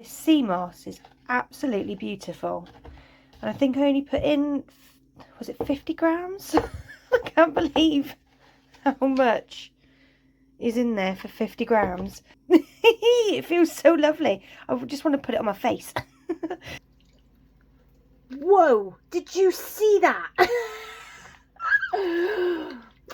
This sea moss is absolutely beautiful. And I think I only put in, was it 50 grams? I can't believe how much is in there for 50 grams. It feels so lovely. I just want to put it on my face. Whoa, did you see that?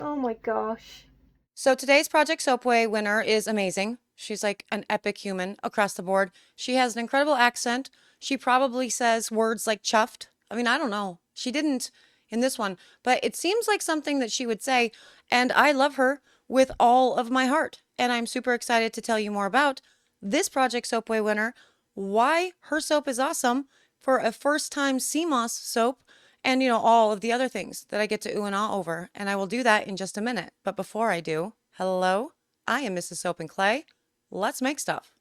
Oh my gosh. So today's Project Soapway winner is amazing. She's like an epic human across the board. She has an incredible accent. She probably says words like chuffed. I mean, I don't know. She didn't in this one, but it seems like something that she would say. And I love her with all of my heart. And I'm super excited to tell you more about this Project Soapway winner, why her soap is awesome for a first time sea moss soap, and all of the other things that I get to ooh and ah over. And I will do that in just a minute. But before I do, hello, I am Mrs. Soap and Clay. Let's make stuff.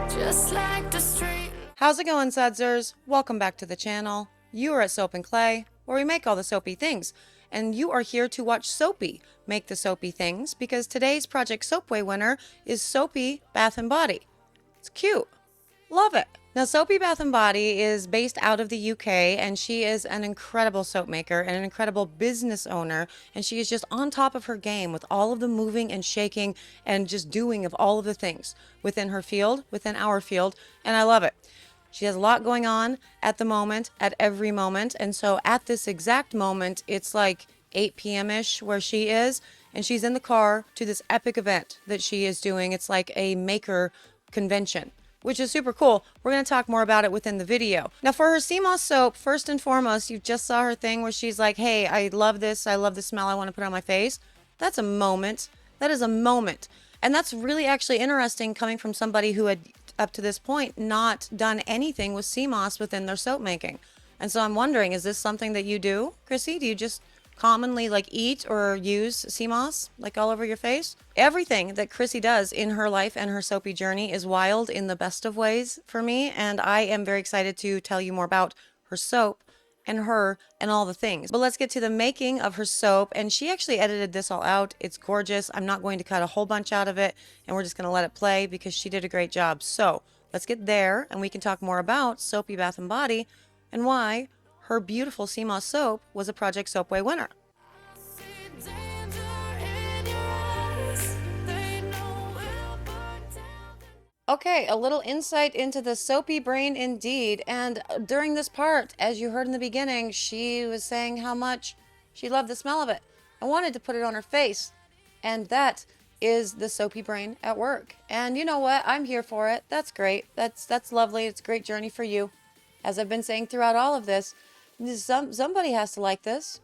Just like the street. How's it going, Sudsers? Welcome back to the channel. You are at Soap and Clay, where we make all the soapy things. And you are here to watch SoPea make the soapy things, because today's Project Soapway winner is SoPea Bath & Body. It's cute. Love it. Now, SoPea Bath & Body is based out of the UK, and she is an incredible soap maker and an incredible business owner, and she is just on top of her game with all of the moving and shaking and just doing of all of the things within her field, within our field, and I love it. She has a lot going on at the moment, at every moment, and so at this exact moment, it's like 8 p.m.-ish where she is, and she's in the car to this epic event that she is doing. It's like a maker convention, which is super cool. We're going to talk more about it within the video. Now, for her sea moss soap, first and foremost, you just saw her thing where she's like, hey, I love this. I love the smell. I want to put it on my face. That's a moment. That is a moment. And that's really actually interesting coming from somebody who had, up to this point, not done anything with sea moss within their soap making. And so I'm wondering, is this something that you do, Chrissy? Do you just commonly like eat or use sea moss like all over your face? Everything that Chrissy does in her life and her soapy journey is wild in the best of ways for me, and I am very excited to tell you more about her soap and her and all the things. But let's get to the making of her soap, and she actually edited this all out. It's gorgeous. I'm not going to cut a whole bunch out of it, and we're just going to let it play because she did a great job. So let's get there and we can talk more about SoPea Bath & Body and why her beautiful sea moss soap was a Project Soapway winner. Okay, a little insight into the soapy brain indeed. And during this part, as you heard in the beginning, she was saying how much she loved the smell of it and wanted to put it on her face. And that is the soapy brain at work. And you know what? I'm here for it. That's great. That's lovely. It's a great journey for you. As I've been saying throughout all of this, somebody has to like this,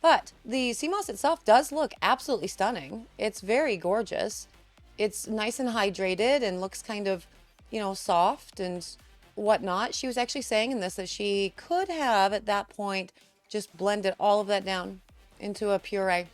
But the sea moss itself does look absolutely stunning. It's very gorgeous. It's nice and hydrated and looks kind of, soft and whatnot. She was actually saying in this that she could have, at that point, just blended all of that down into a puree.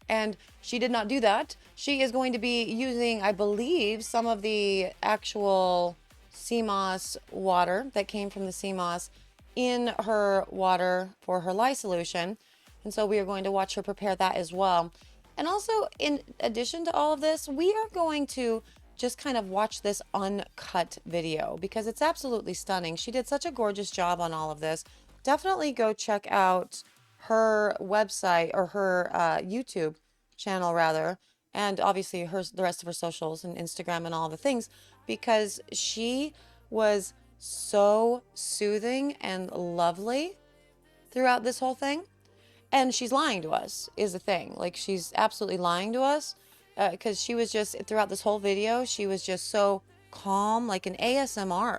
And she did not do that. She is going to be using, I believe, some of the actual sea moss water that came from the sea moss in her water for her lye solution. And so we are going to watch her prepare that as well. And also, in addition to all of this, we are going to just kind of watch this uncut video because it's absolutely stunning. She did such a gorgeous job on all of this. Definitely go check out her website, or her YouTube channel rather, and obviously the rest of her socials and Instagram and all the things, because she was so soothing and lovely throughout this whole thing. And she's lying to us is the thing. Like, she's absolutely lying to us because she was just, throughout this whole video, she was just so calm, like an ASMR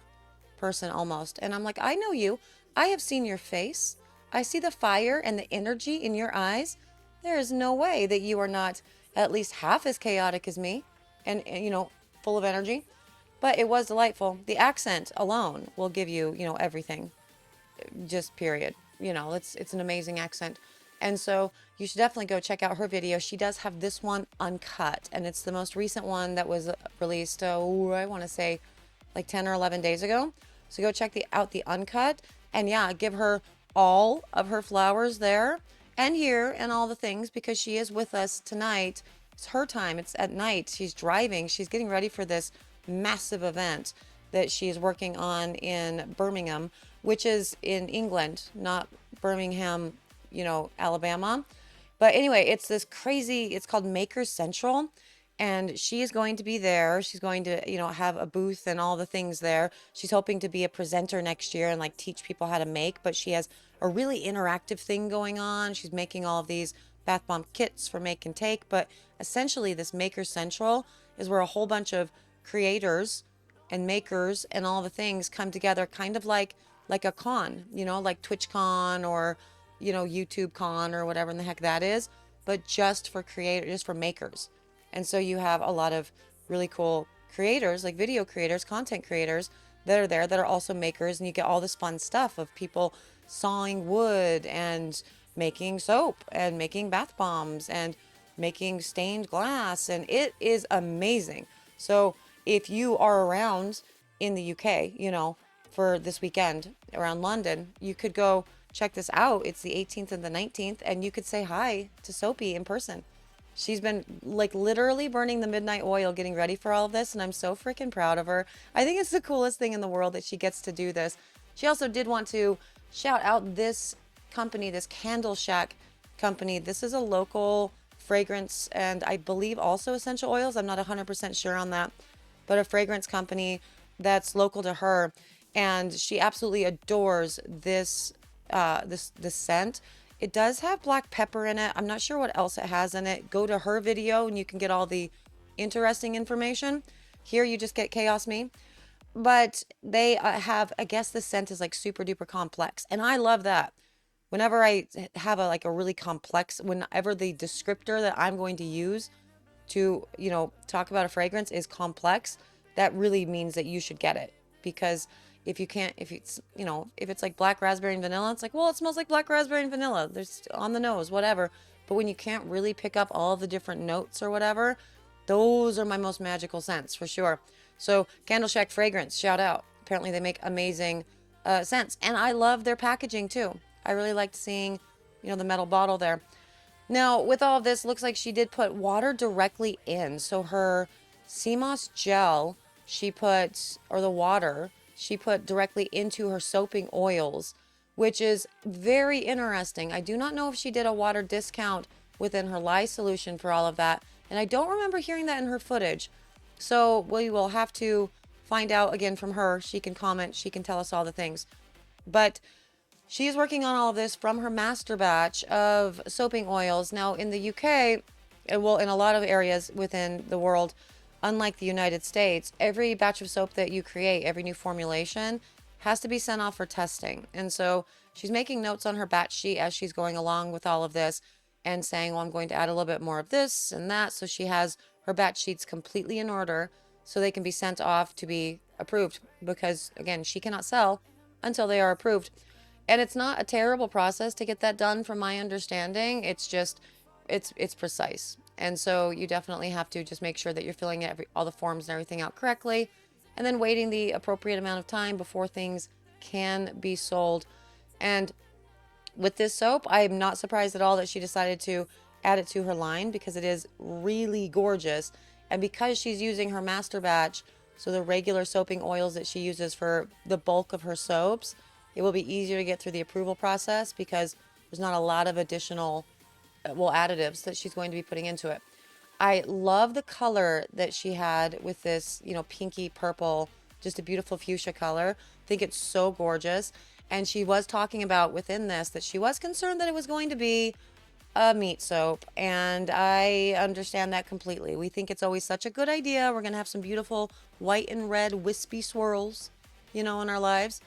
person almost. And I'm like, I know you. I have seen your face. I see the fire and the energy in your eyes. There is no way that you are not at least half as chaotic as me and full of energy. But it was delightful. The accent alone will give you, everything. Just period. It's an amazing accent. And so you should definitely go check out her video. She does have this one uncut, and it's the most recent one that was released, I want to say like 10 or 11 days ago. So go check out the uncut, and yeah, give her all of her flowers there and here and all the things, because she is with us tonight. It's her time. It's at night. She's driving. She's getting ready for this massive event that she's working on in Birmingham, which is in England, not Birmingham, Alabama. But anyway, it's this crazy, it's called Maker Central. And she is going to be there. She's going to, have a booth and all the things there. She's hoping to be a presenter next year and like teach people how to make. But she has a really interactive thing going on. She's making all of these bath bomb kits for make and take. But essentially, this Maker Central is where a whole bunch of creators and makers and all the things come together, kind of like a con, like TwitchCon or YouTube Con or whatever in the heck that is, but just for creators, just for makers. And so you have a lot of really cool creators, like video creators, content creators that are there that are also makers, and you get all this fun stuff of people sawing wood and making soap and making bath bombs and making stained glass, and it is amazing. So if you are around in the UK, for this weekend around London, you could go check this out. It's the 18th and the 19th, and you could say hi to SoPea in person. She's been like literally burning the midnight oil getting ready for all of this, and I'm so freaking proud of her. I think it's the coolest thing in the world that she gets to do this. She also did want to shout out this company, this Candle Shack company. This is a local fragrance and I believe also essential oils. I'm not 100% sure on that, but a fragrance company that's local to her, and she absolutely adores this this scent. It does have black pepper in it. I'm not sure what else it has in it. Go to her video and you can get all the interesting information. Here you just get Chaos Me. But they have, I guess the scent is like super duper complex. And I love that. Whenever I have a really complex, whenever the descriptor that I'm going to use to, talk about a fragrance is complex, that really means that you should get it. Because if it's like black raspberry and vanilla, it's like, well, it smells like black raspberry and vanilla. There's on the nose, whatever. But when you can't really pick up all the different notes or whatever, those are my most magical scents for sure. So Candle Shack Fragrance, shout out. Apparently they make amazing scents. And I love their packaging too. I really liked seeing, the metal bottle there. Now, with all of this, looks like she did put water directly in. So her sea moss gel, the water, she put directly into her soaping oils, which is very interesting. I do not know if she did a water discount within her lye solution for all of that. And I don't remember hearing that in her footage. So we will have to find out again from her. She can comment. She can tell us all the things. But she is working on all of this from her master batch of soaping oils. Now in the UK, well, in a lot of areas within the world, unlike the United States, every batch of soap that you create, every new formulation has to be sent off for testing. And so she's making notes on her batch sheet as she's going along with all of this and saying, well, I'm going to add a little bit more of this and that. So she has her batch sheets completely in order so they can be sent off to be approved, because again, she cannot sell until they are approved. And it's not a terrible process to get that done from my understanding. It's just, it's precise. And so you definitely have to just make sure that you're filling all the forms and everything out correctly, and then waiting the appropriate amount of time before things can be sold. And with this soap, I am not surprised at all that she decided to add it to her line, because it is really gorgeous. And because she's using her master batch, so the regular soaping oils that she uses for the bulk of her soaps, it will be easier to get through the approval process because there's not a lot of additional additives that she's going to be putting into it. I love the color that she had with this, pinky purple, just a beautiful fuchsia color. I think it's so gorgeous. And she was talking about within this that she was concerned that it was going to be a meat soap. And I understand that completely. We think it's always such a good idea. We're going to have some beautiful white and red wispy swirls, in our lives.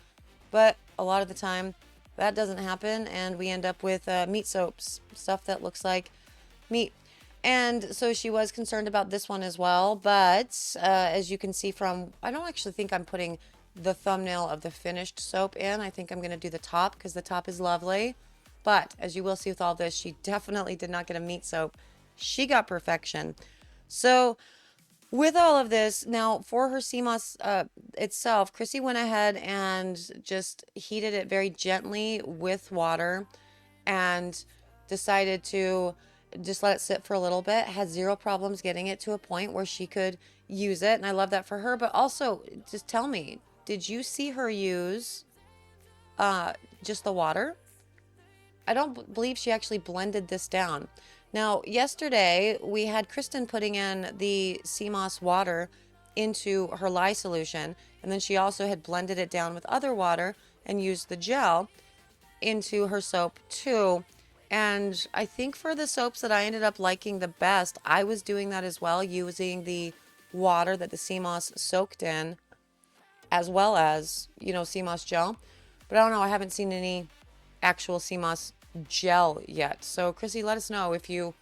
But a lot of the time, that doesn't happen, and we end up with meat soaps, stuff that looks like meat. And so she was concerned about this one as well, but as you can see from, I don't actually think I'm putting the thumbnail of the finished soap in. I think I'm going to do the top because the top is lovely. But as you will see with all this, she definitely did not get a meat soap. She got perfection. So with all of this, now for her sea moss itself, Chrissy went ahead and just heated it very gently with water and decided to just let it sit for a little bit. Had zero problems getting it to a point where she could use it. And I love that for her. But also, just tell me, did you see her use just the water? I don't believe she actually blended this down. Now, yesterday we had Kristen putting in the sea moss water into her lye solution, and then she also had blended it down with other water and used the gel into her soap too. And I think for the soaps that I ended up liking the best, I was doing that as well, using the water that the sea moss soaked in, as well as, you know, sea moss gel. But I don't know, I haven't seen any actual sea moss gel yet. So Chrissy, let us know if you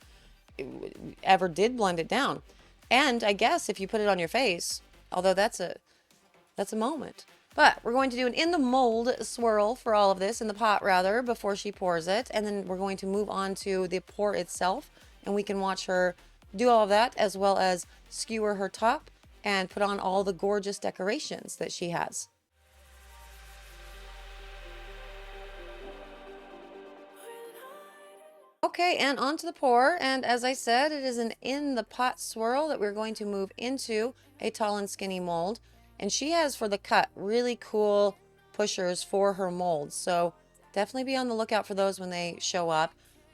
ever did blend it down. And I guess if you put it on your face, although that's a moment. But we're going to do an in the mold swirl for all of this, in the pot rather, before she pours it. And then we're going to move on to the pour itself, and we can watch her do all of that, as well as skewer her top and put on all the gorgeous decorations that she has. Okay, and on to the pour. And as I said, it is an in the pot swirl that we're going to move into a tall and skinny mold. And she has, for the cut, really cool pushers for her molds. So definitely be on the lookout for those when they show up.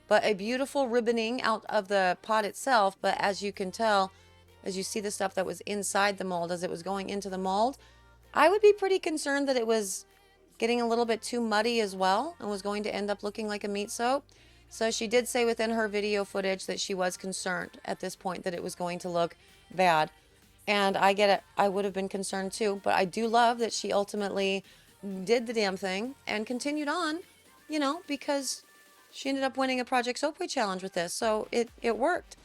But a beautiful ribboning out of the pot itself. But as you can tell, as you see the stuff that was inside the mold as it was going into the mold, I would be pretty concerned that it was getting a little bit too muddy as well and was going to end up looking like a meat soap. So she did say within her video footage that she was concerned at this point that it was going to look bad. And I get it. I would have been concerned too. But I do love that she ultimately did the damn thing and continued on, you know, because she ended up winning a Project Soapway challenge with this. So it worked.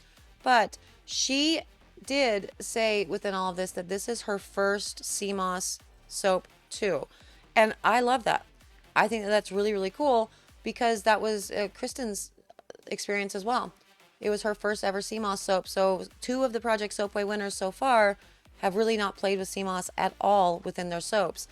But she did say within all of this that this is her first sea moss soap too. And I love that. I think that that's really, really cool, because that was Kristen's experience as well. It was her first ever sea moss soap. So 2 of the Project Soapway winners so far have really not played with sea moss at all within their soaps.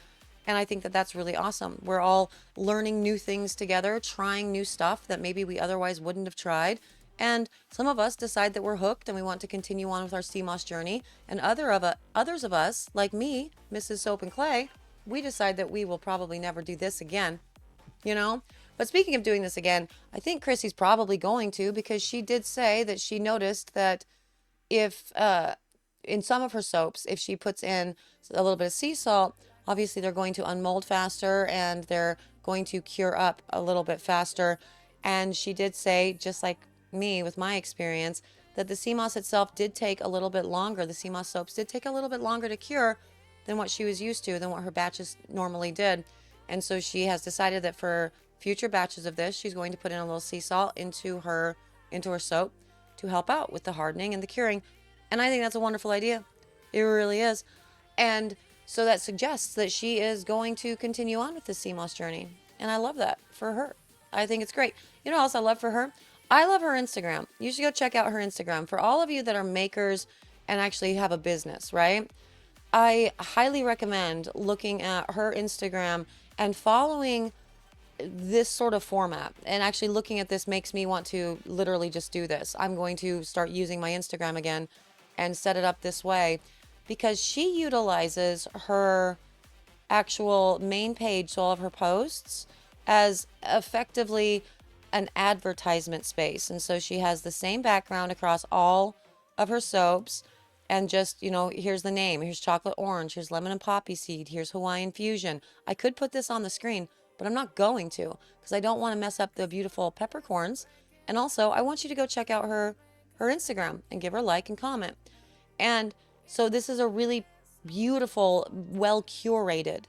And I think that that's really awesome. We're all learning new things together, trying new stuff that maybe we otherwise wouldn't have tried. And some of us decide that we're hooked and we want to continue on with our sea moss journey. And others of us, like me, Mrs. Soap and Clay, we decide that we will probably never do this again, you know? But speaking of doing this again, I think Chrissy's probably going to, because she did say that she noticed that if in some of her soaps, if she puts in a little bit of sea salt, obviously they're going to unmold faster and they're going to cure up a little bit faster. And she did say, just like me with my experience, that the sea moss itself did take a little bit longer. The sea moss soaps did take a little bit longer to cure than what she was used to, than what her batches normally did. And so she has decided that for future batches of this, she's going to put in a little sea salt into her soap to help out with the hardening and the curing. And I think that's a wonderful idea. It really is. And so that suggests that she is going to continue on with the sea moss journey. And I love that for her. I think it's great. You know what else I love for her? I love her Instagram. You should go check out her Instagram. For all of you that are makers and actually have a business, right? I highly recommend looking at her Instagram and following this sort of format. And actually looking at this makes me want to literally just do this. I'm going to start using my Instagram again and set it up this way, because she utilizes her actual main page, so all of her posts, as effectively an advertisement space. And so she has the same background across all of her soaps, and just, you know, here's the name, here's chocolate orange, here's lemon and poppy seed, here's Hawaiian fusion. I could put this on the screen, but I'm not going to, because I don't want to mess up the beautiful peppercorns. And also I want you to go check out her Instagram and give her a like and comment. And so this is a really beautiful, well curated,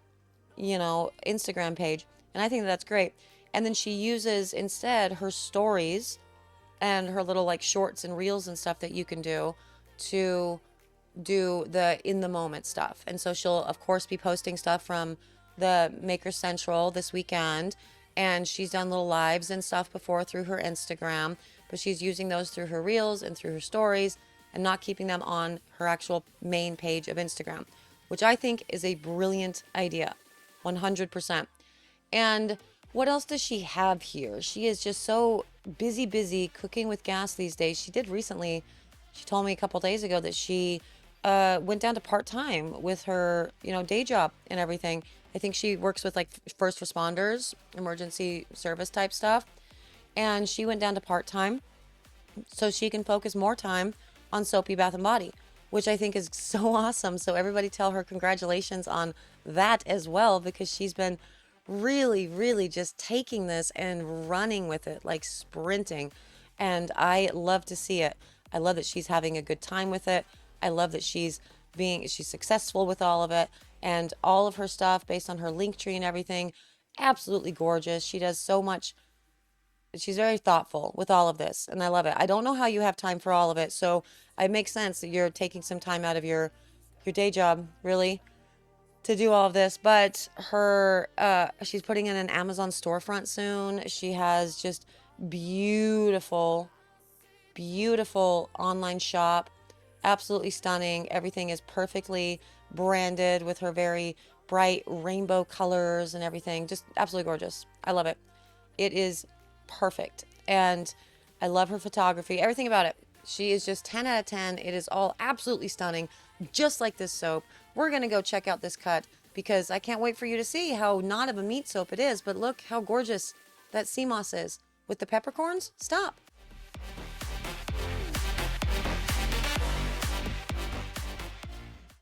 you know, Instagram page. And I think that's great. And then she uses instead her stories and her little like shorts and reels and stuff that you can do to do the in the moment stuff. And so she'll of course be posting stuff from the Maker Central this weekend, and she's done little lives and stuff before through her Instagram, but she's using those through her reels and through her stories and not keeping them on her actual main page of Instagram, which I think is a brilliant idea. 100%. And what else does she have here? She is just so busy cooking with gas these days. She did recently, she told me a couple days ago that she went down to part-time with her, day job and everything. I think she works with like first responders, emergency service type stuff. And she went down to part-time so she can focus more time on SoPea Bath and Body, which I think is so awesome. So everybody tell her congratulations on that as well, because she's been really just taking this and running with it, like sprinting. And I love to see it. I love that she's having a good time with it. I love that she's successful with all of it, and all of her stuff based on her link tree and everything. Absolutely gorgeous. She does so much. She's very thoughtful with all of this, and I love it. I don't know how you have time for all of it, so it makes sense that you're taking some time out of your day job, really, to do all of this. But she's putting in an Amazon storefront soon. She has just beautiful online shop, absolutely stunning. Everything is perfectly branded with her very bright rainbow colors and everything. Just absolutely gorgeous. I love it. It is perfect, and I love her photography, everything about it. She is just 10 out of 10. It is all absolutely stunning, just like this soap. We're gonna go check out this cut because I can't wait for you to see how not of a meat soap it is, but look how gorgeous that sea moss is with the peppercorns. Stop.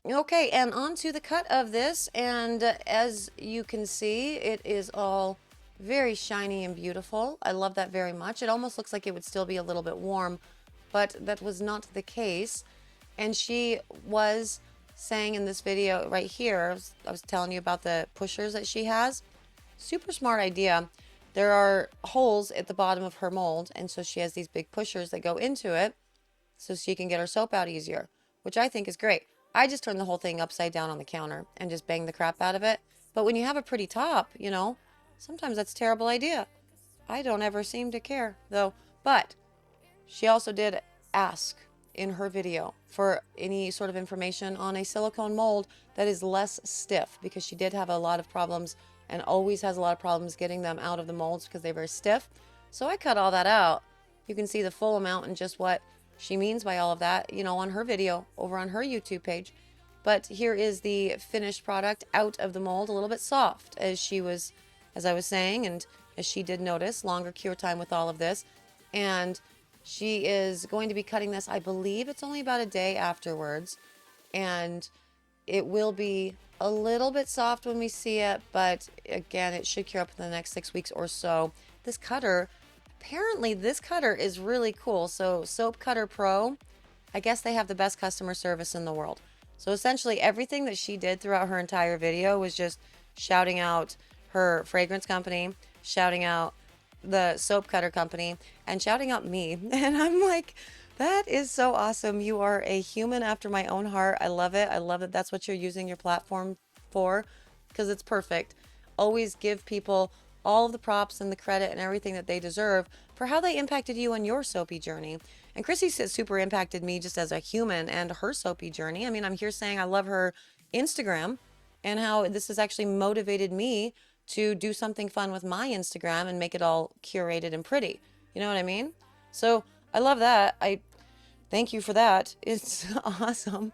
Okay, and on to the cut of this, and as you can see, it is all very shiny and beautiful. I love that very much. It almost looks like it would still be a little bit warm, but that was not the case. And she was saying in this video right here, I was telling you about the pushers that she has. Super smart idea. There are holes at the bottom of her mold, and so she has these big pushers that go into it so she can get her soap out easier, which I think is great. I just turned the whole thing upside down on the counter and just banged the crap out of it. But when you have a pretty top, sometimes that's a terrible idea. I don't ever seem to care, though. But she also did ask in her video for any sort of information on a silicone mold that is less stiff, because she did have a lot of problems and always has a lot of problems getting them out of the molds because they're very stiff. So I cut all that out. You can see the full amount and just what she means by all of that, on her video over on her YouTube page. But here is the finished product out of the mold, a little bit soft, as I was saying, and as she did notice, longer cure time with all of this. And she is going to be cutting this, I believe it's only about a day afterwards, and it will be a little bit soft when we see it, but again, it should cure up in the next 6 weeks or so. Apparently this cutter is really cool. So Soap Cutter Pro, I guess they have the best customer service in the world. So essentially everything that she did throughout her entire video was just shouting out her fragrance company, shouting out the soap cutter company, and shouting out me. And I'm like, that is so awesome. You are a human after my own heart. I love it. I love that that's what you're using your platform for, because it's perfect. Always give people all of the props and the credit and everything that they deserve for how they impacted you on your soapy journey. And Chrissy says super impacted me just as a human and her soapy journey. I mean, I'm here saying I love her Instagram and how this has actually motivated me to do something fun with my Instagram and make it all curated and pretty. You know what I mean? So I love that. I thank you for that. It's awesome.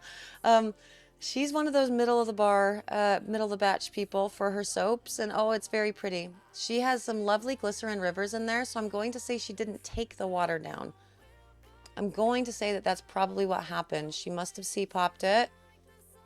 She's one of those middle of the batch people for her soaps, and oh, it's very pretty. She has some lovely glycerin rivers in there, so I'm going to say she didn't take the water down. I'm going to say that that's probably what happened. She must have C-popped it,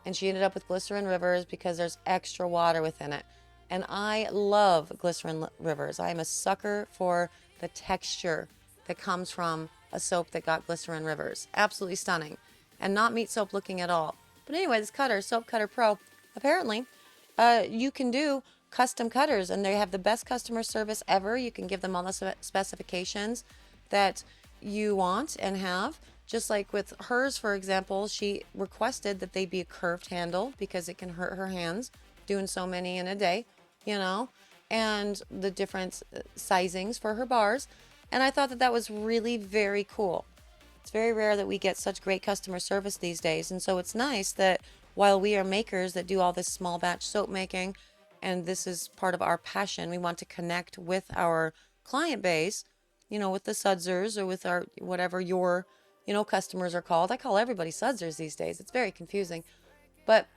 and she ended up with glycerin rivers because there's extra water within it. And I love glycerin rivers. I am a sucker for the texture that comes from a soap that got glycerin rivers. Absolutely stunning, and not meat soap looking at all. But anyway, this cutter, Soap Cutter Pro, apparently you can do custom cutters, and they have the best customer service ever. You can give them all the specifications that you want and have. Just like with hers, for example, she requested that they be a curved handle because it can hurt her hands doing so many in a day, you know, and the different sizings for her bars. And I thought that that was really very cool. It's very rare that we get such great customer service these days. And so it's nice that while we are makers that do all this small batch soap making, and this is part of our passion, we want to connect with our client base, you know, with the sudsers or with our, whatever your, you know, customers are called. I call everybody sudsers these days. It's very confusing. But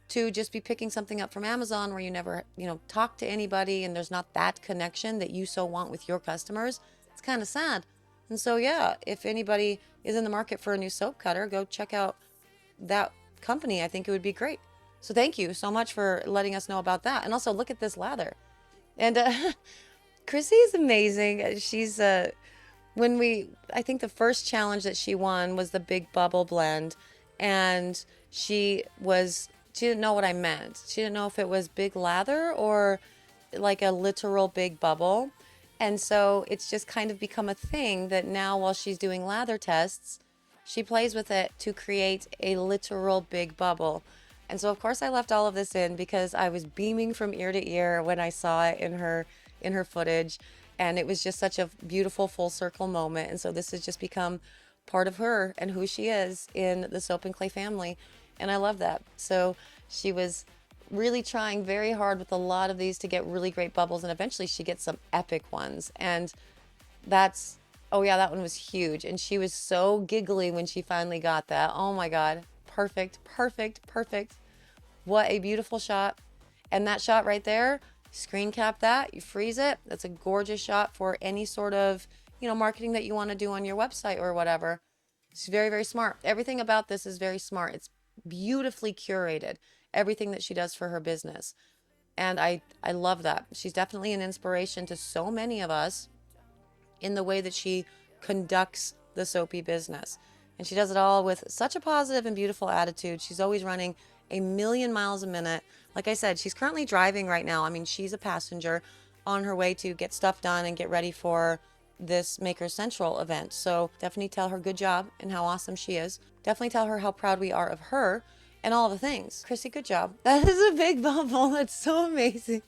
to just be picking something up from Amazon where you never, you know, talk to anybody and there's not that connection that you so want with your customers, it's kind of sad. And so, yeah, if anybody is in the market for a new soap cutter, go check out that company. I think it would be great. So thank you so much for letting us know about that. And also look at this lather. And Chrissy is amazing. She's I think the first challenge that she won was the big bubble blend, and she didn't know what I meant. She didn't know if it was big lather or like a literal big bubble. And so it's just kind of become a thing that now while she's doing lather tests, she plays with it to create a literal big bubble. And so of course I left all of this in because I was beaming from ear to ear when I saw it in her footage, and it was just such a beautiful full circle moment. And so this has just become part of her and who she is in the Soap and Clay family, and I love that. So she was really trying very hard with a lot of these to get really great bubbles, and eventually she gets some epic ones. And that's, oh yeah, that one was huge, and she was so giggly when she finally got that. Oh my god, perfect, perfect, perfect. What a beautiful shot. And that shot right there, screen cap that, you freeze it. That's a gorgeous shot for any sort of, you know, marketing that you want to do on your website or whatever. It's very, very smart. Everything about this is very smart. It's beautifully curated, everything that she does for her business. And I love that. She's definitely an inspiration to so many of us in the way that she conducts the SoPea business. And she does it all with such a positive and beautiful attitude. She's always running a million miles a minute. Like I said, she's currently driving right now. I mean, she's a passenger on her way to get stuff done and get ready for this Maker Central event. So definitely tell her good job and how awesome she is. Definitely tell her how proud we are of her and all the things. Chrissy, good job. That is a big bubble. That's so amazing.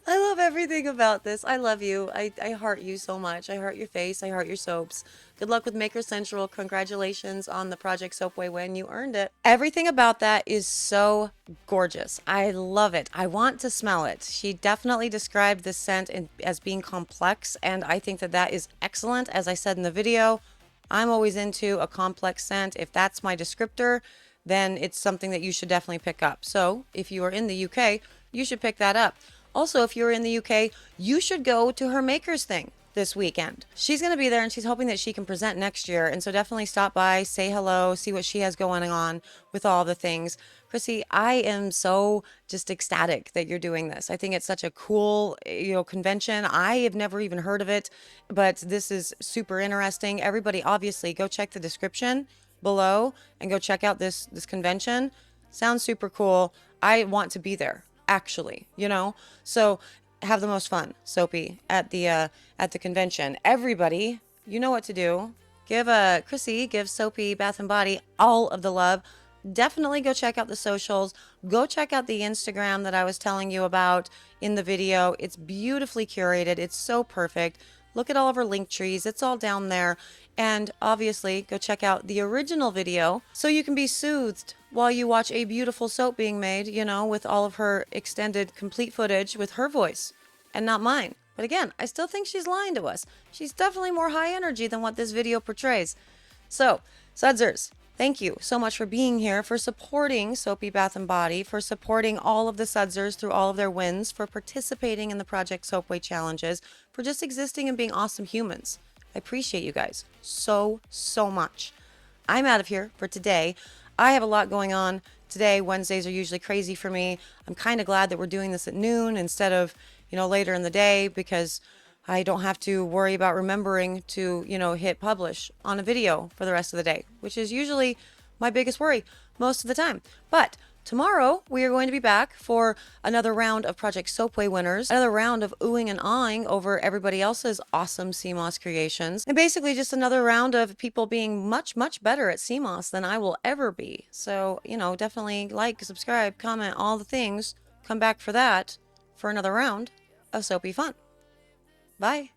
I love everything about this. I love you. I heart you so much. I heart your face. I heart your soaps. Good luck with Maker Central. Congratulations on the Project Soapway win. You earned it. Everything about that is so gorgeous. I love it. I want to smell it. She definitely described this scent as being complex, and I think that that is excellent. As I said in the video, I'm always into a complex scent. If that's my descriptor, then it's something that you should definitely pick up. So if you are in the UK, you should pick that up. Also, if you're in the UK, you should go to her Makers thing this weekend. She's going to be there, and she's hoping that she can present next year. And so definitely stop by, say hello, see what she has going on with all the things. Chrissy, I am so just ecstatic that you're doing this. I think it's such a cool, you know, convention. I have never even heard of it, but this is super interesting. Everybody, obviously, go check the description below and go check out this convention. Sounds super cool. I want to be there, actually, you know. So have the most fun, SoPea, at the convention. Everybody, you know what to do. Give SoPea Bath and Body all of the love. Definitely go check out the socials. Go check out the Instagram that I was telling you about in the video. It's beautifully curated. It's so perfect. Look at all of her link trees. It's all down there. And obviously, go check out the original video so you can be soothed while you watch a beautiful soap being made, you know, with all of her extended complete footage with her voice and not mine. But again, I still think she's lying to us. She's definitely more high energy than what this video portrays. So, Sudsers, thank you so much for being here, for supporting SoPea Bath and Body, for supporting all of the Sudsers through all of their wins, for participating in the Project Soapway challenges, for just existing and being awesome humans. I appreciate you guys so, so much. I'm out of here for today. I have a lot going on today. Wednesdays are usually crazy for me. I'm kind of glad that we're doing this at noon instead of, you know, later in the day, because I don't have to worry about remembering to, you know, hit publish on a video for the rest of the day, which is usually my biggest worry most of the time. But Tomorrow, we are going to be back for another round of Project Soapway winners, another round of oohing and ahhing over everybody else's awesome sea moss creations, and basically just another round of people being much, much better at sea moss than I will ever be. So, you know, definitely like, subscribe, comment, all the things. Come back for that for another round of soapy fun. Bye.